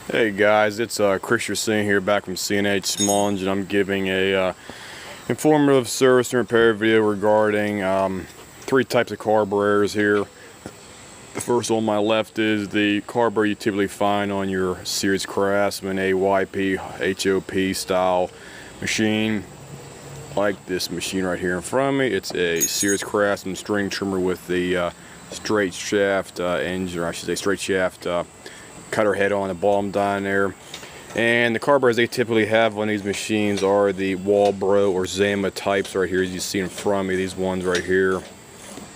Hey guys, it's Chris Racine here back from C&H Smonge, and I'm giving a informative service and repair video regarding three types of carburetors here. The first one on my left is the carburetor you typically find on your Series Craftsman AYP HOP style machine, like this machine right here in front of me. It's a Series Craftsman string trimmer with the straight shaft engine, or I should say straight shaft cutter head on the bottom down there. And the carburetors they typically have on these machines are the Walbro or Zama types right here, as you see in front of me. These ones right here.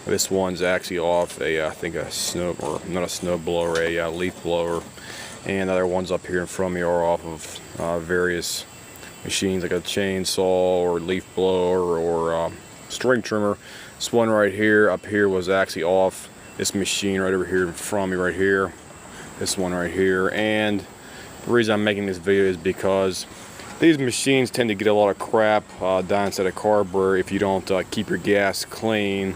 This one's actually off a, I think a snow, or not a snow blower, a leaf blower. And the other ones up here in front of me are off of various machines like a chainsaw or leaf blower or string trimmer. This one right here up here was actually off this machine right over here in front of me right here. This one right here. And the reason I'm making this video is because these machines tend to get a lot of crap down inside a carburetor if you don't keep your gas clean.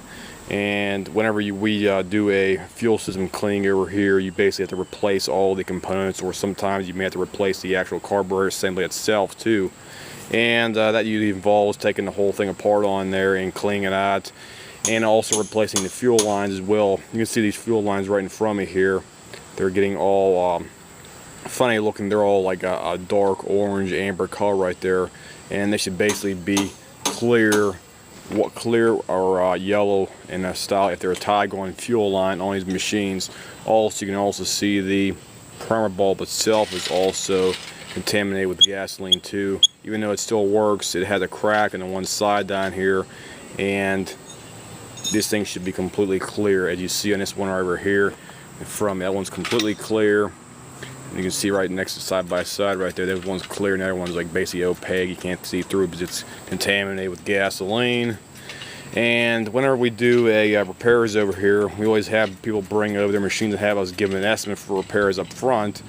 And whenever we do a fuel system cleaning over here, you basically have to replace all the components, or sometimes you may have to replace the actual carburetor assembly itself too. And that usually involves taking the whole thing apart on there and cleaning it out, and also replacing the fuel lines as well. You can see these fuel lines right in front of me here. They're getting all funny looking. They're all like a dark orange amber color right there, and they should basically be clear or yellow in a style if they're a tie-going fuel line on these machines. Also, you can also see the primer bulb itself is also contaminated with gasoline too. Even though it still works, it has a crack on the one side down here, and this thing should be completely clear, as you see on this one right over here in front of me. That one's completely clear. And you can see right next to side by side right there, that one's clear and the other one's like basically opaque. You can't see through because it's contaminated with gasoline. And whenever we do a repairs over here, we always have people bring over their machines and have us give them an estimate for repairs up front.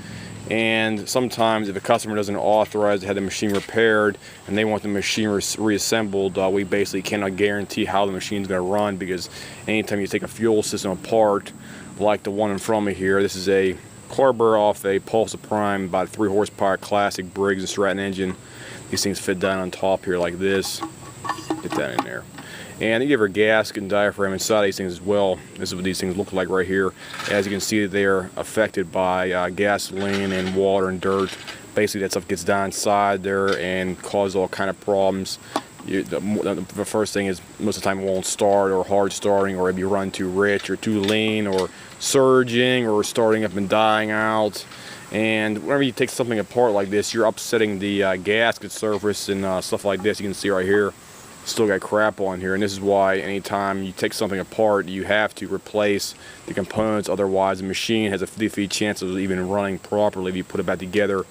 And sometimes if a customer doesn't authorize to have the machine repaired and they want the machine reassembled, we basically cannot guarantee how the machine's going to run, because anytime you take a fuel system apart, like the one in front of me here, this is a carburetor off a Pulsa-Prime, about 3 horsepower classic Briggs and Stratton engine. These things fit down on top here like this. Get that in there. And you have your gasket and diaphragm inside these things as well. This is what these things look like right here. As you can see, they're affected by gasoline and water and dirt. Basically, that stuff gets down inside there and causes all kind of problems. The first thing is most of the time it won't start, or hard starting, or if you run too rich or too lean, or surging, or starting up and dying out. And whenever you take something apart like this, you're upsetting the gasket surface and stuff like this. You can see right here, still got crap on here, and this is why anytime you take something apart, you have to replace the components. Otherwise, the machine has a 50-50 chance of even running properly if you put it back together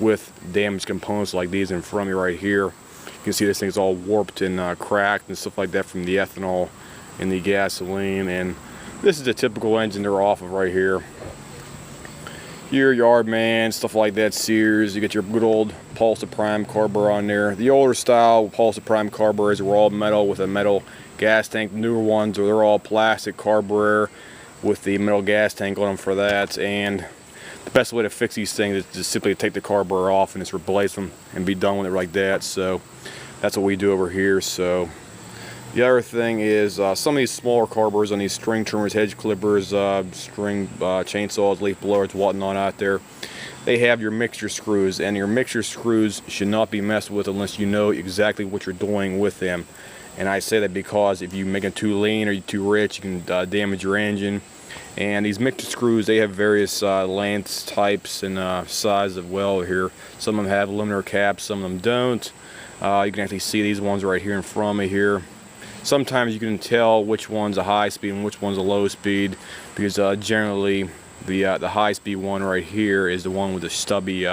with damaged components like these in front of me right here. You can see this thing's all warped and cracked and stuff like that from the ethanol and the gasoline. And this is a typical engine they're off of right here. Your Yardman, stuff like that, Sears. You get your good old Pulsa-Prime carburetor on there. The older style Pulsa-Prime carburetors were all metal with a metal gas tank. The newer ones, they're all plastic carburetor with the metal gas tank on them for that. And the best way to fix these things is just simply take the carburetor off and just replace them and be done with it like that. So that's what we do over here. So the other thing is some of these smaller carburetors on these string trimmers, hedge clippers, string chainsaws, leaf blowers, whatnot out there, they have your mixture screws, and your mixture screws should not be messed with unless you know exactly what you're doing with them. And I say that because if you make it too lean or too rich, you can damage your engine. And these mixture screws, they have various lengths, types, and sizes as well here. Some of them have aluminum caps, some of them don't. You can actually see these ones right here in front of me here. Sometimes you can tell which one's a high speed and which one's a low speed, because generally the high speed one right here is the one with the stubby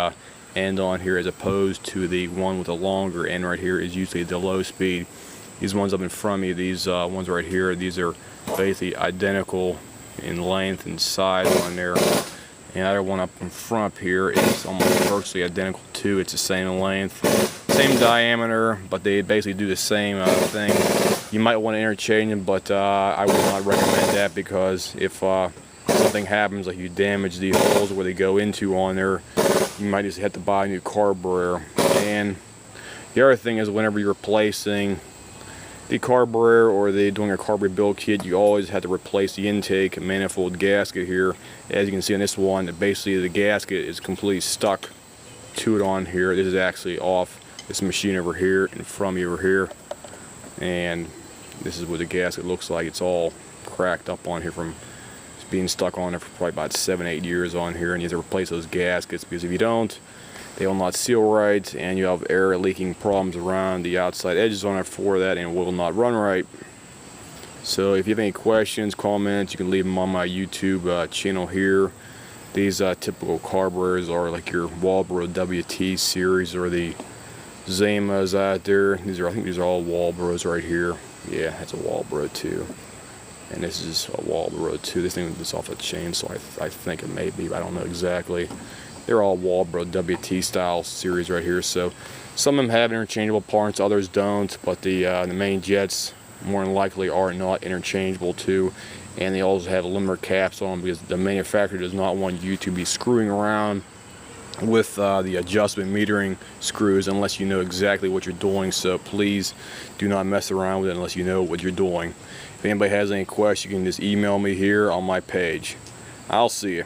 end on here, as opposed to the one with the longer end right here is usually the low speed. These ones up in front of me, these ones right here, these are basically identical in length and size on there. And the other one up in front up here is almost virtually identical too. It's the same length, same diameter, but they basically do the same thing. You might want to interchange them, but I would not recommend that, because if something happens, like you damage the holes where they go into on there, you might just have to buy a new carburetor. And the other thing is, whenever you're replacing the carburetor or doing a carb rebuild kit, you always have to replace the intake manifold gasket here. As you can see on this one, that basically the gasket is completely stuck to it on here. This is actually off this machine over here and from over here, and this is what the gasket looks like. It's all cracked up on here from being stuck on there for probably about 7-8 years on here, and you have to replace those gaskets, because if you don't, they will not seal right, and you have air leaking problems around the outside edges on it for that, and will not run right. So if you have any questions, comments, you can leave them on my YouTube channel here. These typical carburetors are like your Walbro WT series or the Zamas out there. I think these are all Walbros right here. Yeah, that's a Walbro too. And this is a Walbro too. This thing is off a chain, so I think it may be, but I don't know exactly. They're all Walbro WT style series right here. So some of them have interchangeable parts, others don't, but the main jets more than likely are not interchangeable too. And they also have limiter caps on them, because the manufacturer does not want you to be screwing around with the adjustment metering screws unless you know exactly what you're doing. So please do not mess around with it unless you know what you're doing. If anybody has any questions, you can just email me here on my page. I'll see you.